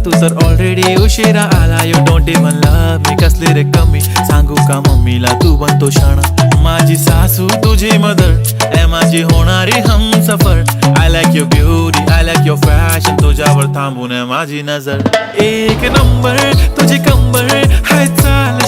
तू तर ऑलरेडी उशिरा आला. You don't even love me, कसली रे कमी सांगू का मम्मीला तू बनतो शाणा. माझी सासू तुझी मदर ए माझी होणारी Humsafar. I like your beauty, I like your fashion, तुझ्यावर थांबून माझी नजर. एक नंबर तुझी कंबर हाय चाल